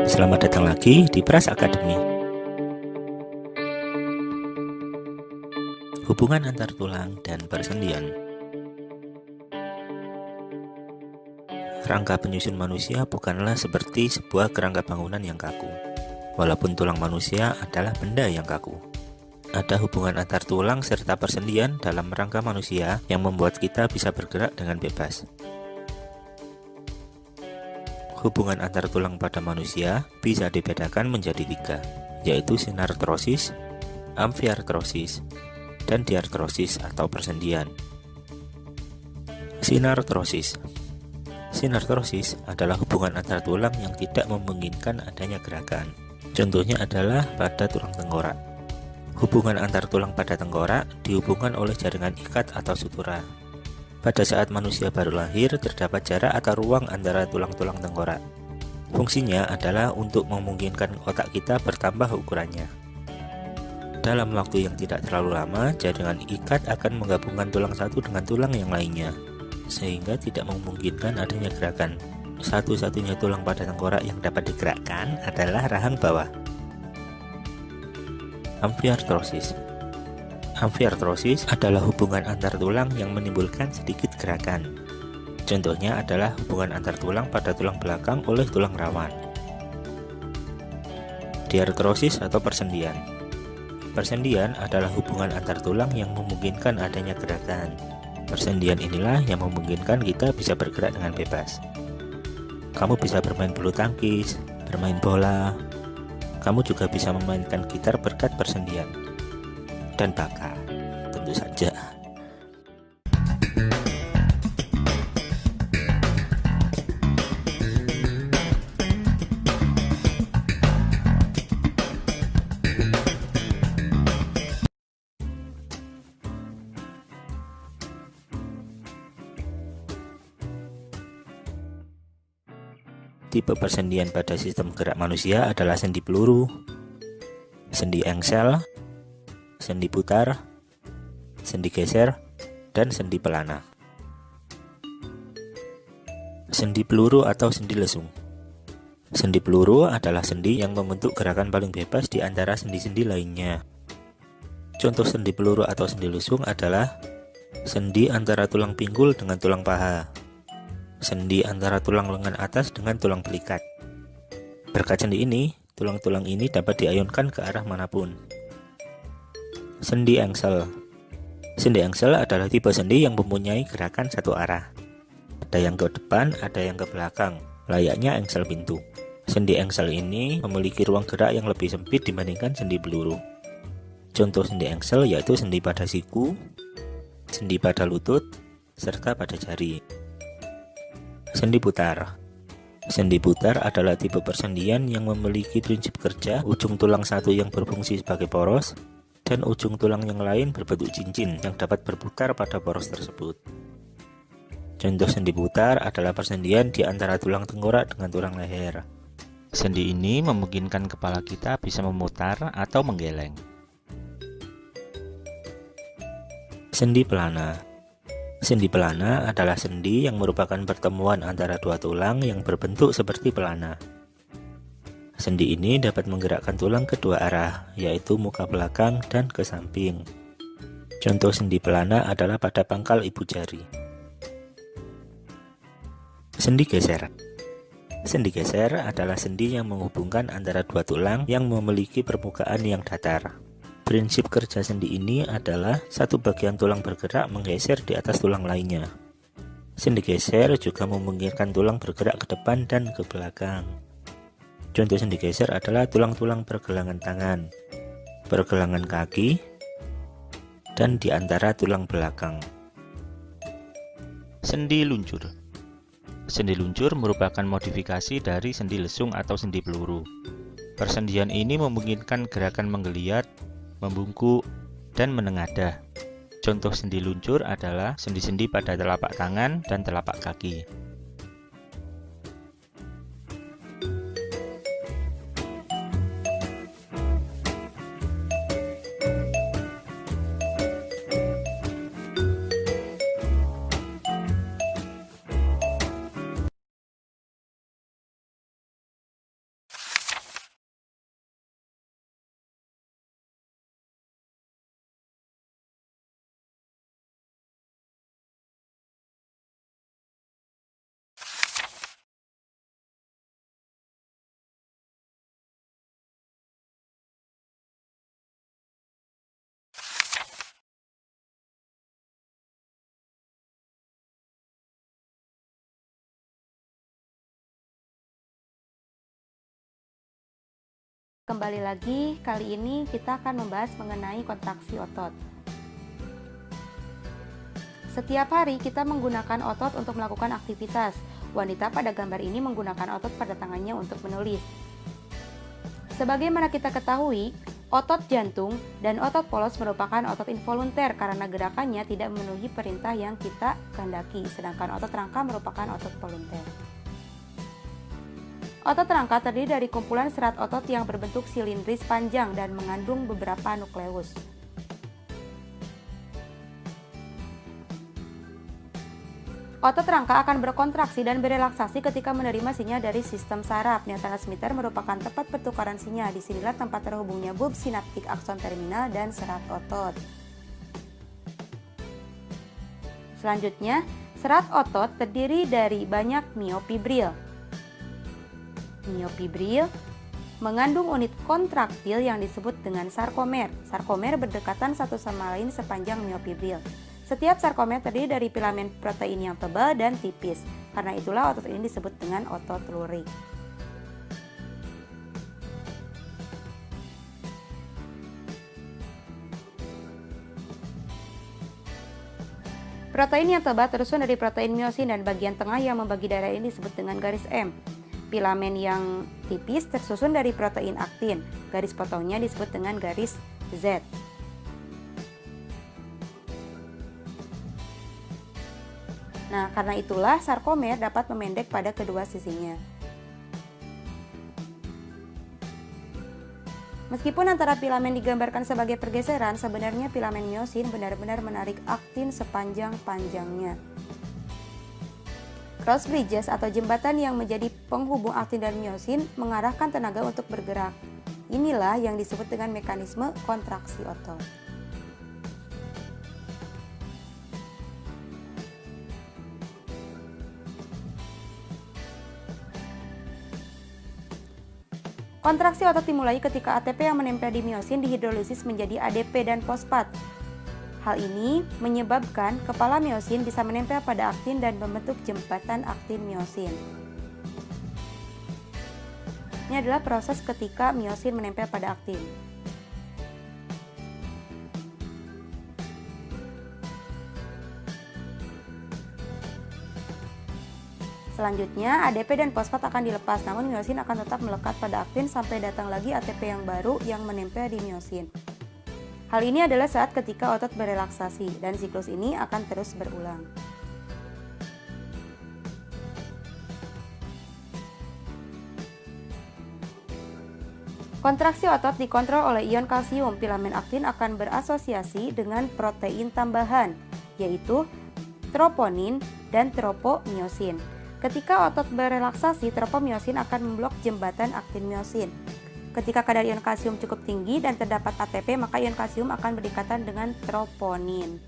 Selamat datang lagi di Pras Academy. Hubungan antar tulang dan persendian. Rangka penyusun manusia bukanlah seperti sebuah kerangka bangunan yang kaku. Walaupun tulang manusia adalah benda yang kaku, ada hubungan antar tulang serta persendian dalam rangka manusia yang membuat kita bisa bergerak dengan bebas. Hubungan antar tulang pada manusia bisa dibedakan menjadi 3, yaitu sinartrosis, amfiartrosis, dan diartrosis atau persendian. Sinartrosis. Sinartrosis adalah hubungan antar tulang yang tidak memungkinkan adanya gerakan. Contohnya adalah pada tulang tengkorak. Hubungan antar tulang pada tengkorak dihubungkan oleh jaringan ikat atau sutura. Pada saat manusia baru lahir, terdapat jarak atau ruang antara tulang-tulang tengkorak. Fungsinya adalah untuk memungkinkan otak kita bertambah ukurannya. Dalam waktu yang tidak terlalu lama, jaringan ikat akan menggabungkan tulang satu dengan tulang yang lainnya, sehingga tidak memungkinkan adanya gerakan. Satu-satunya tulang pada tengkorak yang dapat digerakkan adalah rahang bawah. Amfiartrosis. Amfiartrosis adalah hubungan antar tulang yang menimbulkan sedikit gerakan. Contohnya adalah hubungan antar tulang pada tulang belakang oleh tulang rawan. Diartrosis atau persendian. Persendian adalah hubungan antar tulang yang memungkinkan adanya gerakan. Persendian inilah yang memungkinkan kita bisa bergerak dengan bebas. Kamu bisa bermain bulu tangkis, bermain bola. Kamu juga bisa memainkan gitar berkat persendian. Dan bakar, tentu saja. Tipe persendian pada sistem gerak manusia adalah sendi peluru, sendi engsel, sendi putar, sendi geser, dan sendi pelana. Sendi peluru atau sendi lesung. Sendi peluru adalah sendi yang membentuk gerakan paling bebas di antara sendi-sendi lainnya. Contoh sendi peluru atau sendi lesung adalah sendi antara tulang pinggul dengan tulang paha, sendi antara tulang lengan atas dengan tulang belikat. Berkat sendi ini, tulang-tulang ini dapat diayunkan ke arah manapun. Sendi engsel. Sendi engsel adalah tipe sendi yang mempunyai gerakan satu arah. Ada yang ke depan, ada yang ke belakang, layaknya engsel pintu. Sendi engsel ini memiliki ruang gerak yang lebih sempit dibandingkan sendi peluru. Contoh sendi engsel yaitu sendi pada siku, sendi pada lutut, serta pada jari. Sendi putar. Sendi putar adalah tipe persendian yang memiliki prinsip kerja ujung tulang satu yang berfungsi sebagai poros, dan ujung tulang yang lain berbentuk cincin yang dapat berputar pada poros tersebut. Contoh sendi putar adalah persendian di antara tulang tengkorak dengan tulang leher. Sendi ini memungkinkan kepala kita bisa memutar atau menggeleng. Sendi pelana. Sendi pelana adalah sendi yang merupakan pertemuan antara dua tulang yang berbentuk seperti pelana. Sendi ini dapat menggerakkan tulang kedua arah, yaitu muka belakang dan ke samping. Contoh sendi pelana adalah pada pangkal ibu jari. Sendi geser. Sendi geser adalah sendi yang menghubungkan antara dua tulang yang memiliki permukaan yang datar. Prinsip kerja sendi ini adalah satu bagian tulang bergerak menggeser di atas tulang lainnya. Sendi geser juga memungkinkan tulang bergerak ke depan dan ke belakang. Contoh sendi geser adalah tulang-tulang pergelangan tangan, pergelangan kaki, dan di antara tulang belakang. Sendi luncur. Sendi luncur merupakan modifikasi dari sendi lesung atau sendi peluru. Persendian ini memungkinkan gerakan menggeliat, membungkuk, dan menengadah. Contoh sendi luncur adalah sendi-sendi pada telapak tangan dan telapak kaki. Kembali lagi, kali ini kita akan membahas mengenai kontraksi otot. Setiap hari kita menggunakan otot untuk melakukan aktivitas. Wanita pada gambar ini menggunakan otot pada tangannya untuk menulis. Sebagaimana kita ketahui, otot jantung dan otot polos merupakan otot involunter karena gerakannya tidak memenuhi perintah yang kita kehendaki, sedangkan otot rangka merupakan otot volunter. Otot rangka terdiri dari kumpulan serat otot yang berbentuk silindris panjang dan mengandung beberapa nukleus. Otot rangka akan berkontraksi dan berelaksasi ketika menerima sinyal dari sistem saraf. Neurotransmitter merupakan tempat pertukaran sinyal. Disinilah tempat terhubungnya bulb sinaptik akson terminal dan serat otot. Selanjutnya, serat otot terdiri dari banyak miofibril. Miofibril mengandung unit kontraktil yang disebut dengan sarkomer. Sarkomer berdekatan satu sama lain sepanjang miofibril. Setiap sarkomer terdiri dari filamen protein yang tebal dan tipis. Karena itulah otot ini disebut dengan otot lurik. Protein yang tebal tersusun dari protein miosin dan bagian tengah yang membagi daerah ini disebut dengan garis M. Filamen yang tipis tersusun dari protein aktin. Garis potongnya disebut dengan garis Z. Nah, karena itulah sarkomer dapat memendek pada kedua sisinya. Meskipun antara filamen digambarkan sebagai pergeseran, sebenarnya filamen miosin benar-benar menarik aktin sepanjang-panjangnya. Cross bridges atau jembatan yang menjadi penghubung aktin dan miosin mengarahkan tenaga untuk bergerak. Inilah yang disebut dengan mekanisme kontraksi otot. Kontraksi otot dimulai ketika ATP yang menempel di miosin dihidrolisis menjadi ADP dan fosfat. Hal ini menyebabkan kepala miosin bisa menempel pada aktin dan membentuk jembatan aktin-miosin. Ini adalah proses ketika miosin menempel pada aktin. Selanjutnya, ADP dan fosfat akan dilepas, namun miosin akan tetap melekat pada aktin sampai datang lagi ATP yang baru yang menempel di miosin. Hal ini adalah saat ketika otot berelaksasi, dan siklus ini akan terus berulang. Kontraksi otot dikontrol oleh ion kalsium. Filamen aktin akan berasosiasi dengan protein tambahan, yaitu troponin dan tropomiosin. Ketika otot berelaksasi, tropomiosin akan memblok jembatan aktin-miosin. Ketika kadar ion kalsium cukup tinggi dan terdapat ATP, maka ion kalsium akan berdekatan dengan troponin,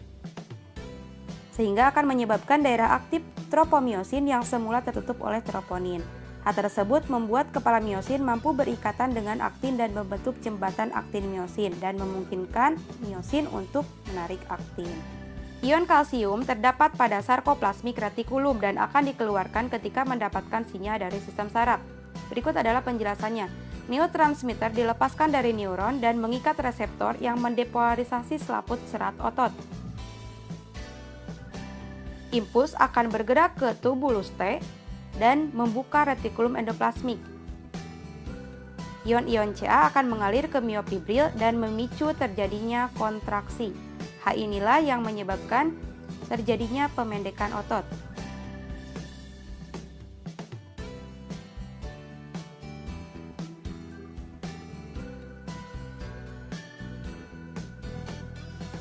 sehingga akan menyebabkan daerah aktif tropomiosin yang semula tertutup oleh troponin. Hal tersebut membuat kepala miosin mampu berikatan dengan aktin dan membentuk jembatan aktin-miosin dan memungkinkan miosin untuk menarik aktin. Ion kalsium terdapat pada sarkoplasmik retikulum dan akan dikeluarkan ketika mendapatkan sinyal dari sistem saraf. Berikut adalah penjelasannya. Neurotransmitter dilepaskan dari neuron dan mengikat reseptor yang mendepolarisasi selaput serat otot. Impuls akan bergerak ke tubulus T dan membuka retikulum endoplasmik. Ion-ion Ca akan mengalir ke miofibril dan memicu terjadinya kontraksi. Hal inilah yang menyebabkan terjadinya pemendekan otot.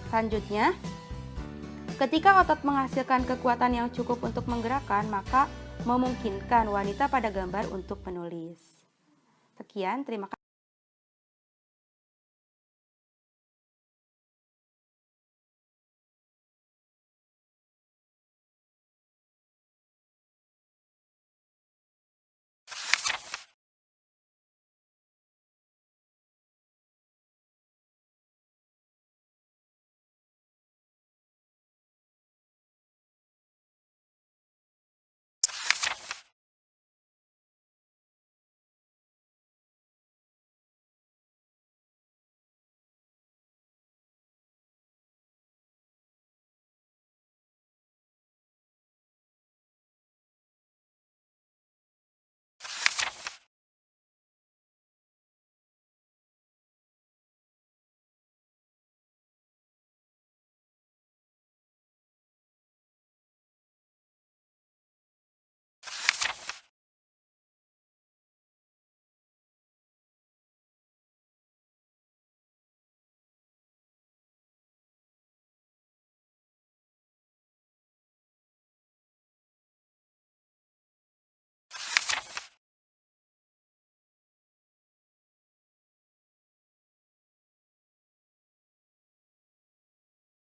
Selanjutnya, ketika otot menghasilkan kekuatan yang cukup untuk menggerakkan, maka memungkinkan wanita pada gambar untuk menulis. Sekian, terima kasih.